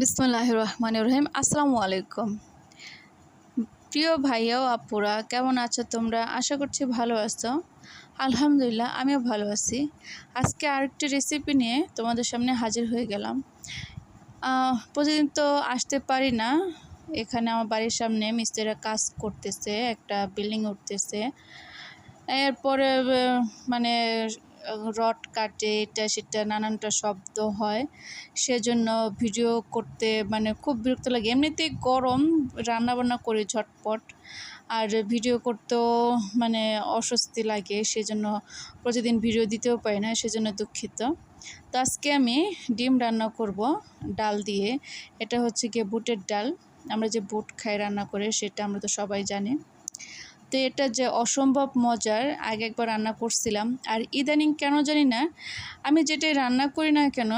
বিসমিল্লাহির রহমানির রহিম। আসসালামু আলাইকুম প্রিয় ভাইয়া ও আপুরা, কেমন আছো তোমরা? আশা করছি ভালো আছো। আলহামদুলিল্লাহ, আমিও ভালো আছি। আজকে আরেকটি রেসিপি নিয়ে তোমাদের সামনে হাজির হয়ে গেলাম। প্রতিদিন তো আসতে পারি না। এখানে আমার বাড়ির সামনে মিস্ত্রিরা কাজ করতেছে, একটা বিল্ডিং উঠতেছে। এরপরে মানে রড কাটে, এটা সেটা নানানটা শব্দ হয়, সেজন্য ভিডিও করতে খুব বিরক্ত লাগে। এমনিতেই গরম, রান্নাবান্না করি ঝটপট, আর ভিডিও করতেও অস্বস্তি লাগে, সেজন্য প্রতিদিন ভিডিও দিতেও পারি না, সেজন্য দুঃখিত। তো আজকে আমি ডিম রান্না করব ডাল দিয়ে। এটা হচ্ছে গিয়ে বুটের ডাল। আমরা যে বুট খাই রান্না করে, সেটা আমরা তো সবাই জানি। তো এটা যে অসম্ভব মজার, আগে একবার রান্না করছিলাম, আর ইদানিং কেন জানি না আমি যেটাই রান্না করি না কেন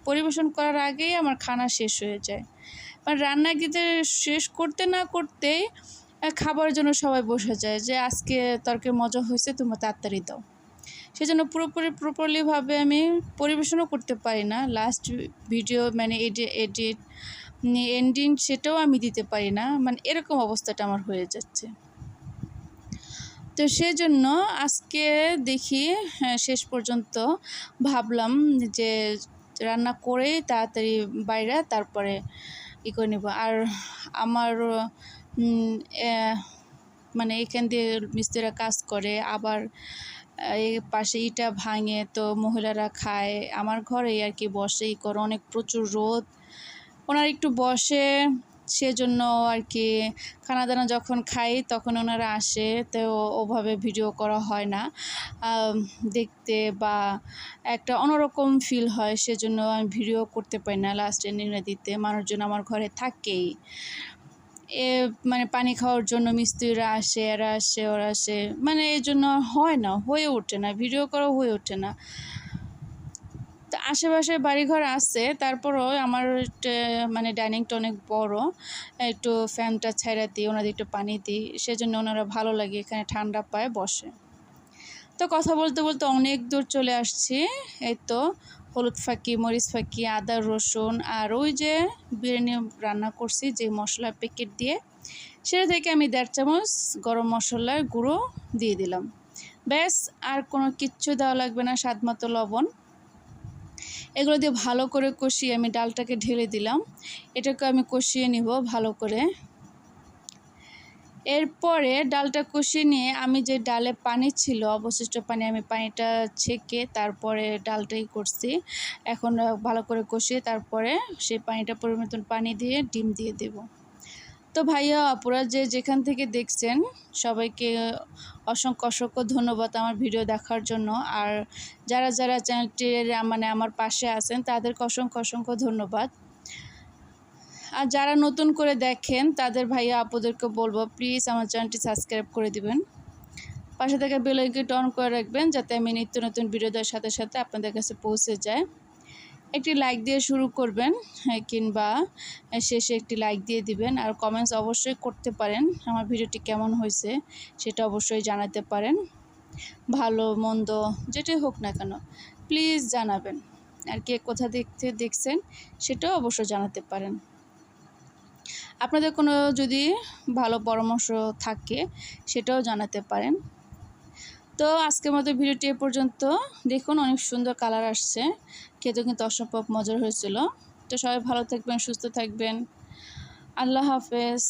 পরিবেশন করার আগেই আমার খানা শেষ হয়ে যায়। রান্না গিয়ে শেষ করতে না করতেই খাবার জন্য সবাই বসে যায় যে আজকে তরকারি মজা হয়েছে, তোমরা তাড়াতাড়ি দাও। সেজন্য প্রপারলিভাবে আমি পরিবেশনও করতে পারি না। লাস্ট ভিডিও এডিট এন্ডিং সেটাও আমি দিতে পারি না, এরকম অবস্থাটা আমার হয়ে যাচ্ছে। তো সেজন্য আজকে দেখি শেষ পর্যন্ত ভাবলাম যে রান্না করে তাড়াতাড়ি বাইরে তারপরে করে নেব। আর আমার এখান দিয়ে মিস্ত্রিরা কাজ করে, আবার এই পাশে ইটা ভাঙে, তো মহিলারা খায় আমার ঘরেই আর কি, বসে করে, অনেক প্রচুর রোদ, ওনারা একটু বসে, সেজন্য আর কি খানা দানা যখন খাই তখন ওনারা আসে, তো ওভাবে ভিডিও করা হয় না। দেখতে বা একটা অন্যরকম ফিল হয়, সেজন্য আমি ভিডিও করতে পারি না। লাস্ট এন্ডিংটা দিতে মানুষজন আমার ঘরে থাকেই, পানি খাওয়ার জন্য মিস্ত্রিরা আসে, এরা আসে, ওরা আসে, এই জন্য হয় না, হয়ে ওঠে না, ভিডিও করা হয়ে ওঠে না। তো আশেপাশে বাড়িঘর আছে, তারপরও আমার ডাইনিংটা অনেক বড়, একটু ফ্যানটা ছাইড়া দিই, ওনাদের একটু পানি দিই, সেজন্য ওনারা ভালো লাগে, এখানে ঠান্ডা পায়, বসে। তো কথা বলতে বলতে অনেক দূর চলে আসছি। এই তো হলুদ ফাঁকি, মরিচ ফাঁকি, আদা রসুন, আর ওই যে বিরিয়ানি রান্না করছি যে মশলা প্যাকেট দিয়ে, সেটা থেকে আমি 1.5 চামচ গরম মশলার গুঁড়ো দিয়ে দিলাম। ব্যাস, আর কোনো কিচ্ছু দেওয়া লাগবে না, স্বাদ মতো লবণ। এগুলো দিয়ে ভালো করে কষিয়ে আমি ডালটাকে ঢেলে দিলাম। এটাকে আমি কষিয়ে নিব ভালো করে। এরপরে ডালটা কষিয়ে নিয়ে আমি যে ডালে পানি ছিল, অবশিষ্ট পানি, আমি পানিটা ছেঁকে তারপরে ডালটাই করছি। এখন ভালো করে কষিয়ে তারপরে সেই পানিটা পরিমাণ মতন পানি দিয়ে ডিম দিয়ে দেব। তো ভাইয়া আপুরা, যে যেখান থেকে দেখছেন সবাইকে অসংখ্য অসংখ্য ধন্যবাদ আমার ভিডিও দেখার জন্য। আর যারা যারা চ্যানেলটির আমার পাশে আছেন তাদেরকে অসংখ্য অসংখ্য ধন্যবাদ। আর যারা নতুন করে দেখেন তাদের ভাইয়া আপুদেরকে বলবো, প্লিজ আমার চ্যানেলটি সাবস্ক্রাইব করে দিবেন, পাশে থেকে বেল আইকনটি অন করে রাখবেন, যাতে আমি নিত্য নতুন ভিডিও দেওয়ার সাথে সাথে আপনাদের কাছে পৌঁছে যায়। একটি লাইক দিয়ে শুরু করবেন, কিংবা শেষে একটি লাইক দিয়ে দিবেন। আর কমেন্টস অবশ্যই করতে পারেন, আমার ভিডিওটি কেমন হয়েছে সেটা অবশ্যই জানাতে পারেন, ভালো মন্দ যেটাই হোক না কেন প্লিজ জানাবেন। আর কে কোথা দেখছেন সেটাও অবশ্যই জানাতে পারেন। আপনাদের কোনো যদি ভালো পরামর্শ থাকে সেটাও জানাতে পারেন। তো আজকের মতো ভিডিওটি এ পর্যন্ত। দেখুন অনেক সুন্দর কালার আসছে, খেতেও কিন্তু অসম্ভব মজার হয়েছিল। তো সবাই ভালো থাকবেন, সুস্থ থাকবেন। আল্লাহ হাফেজ।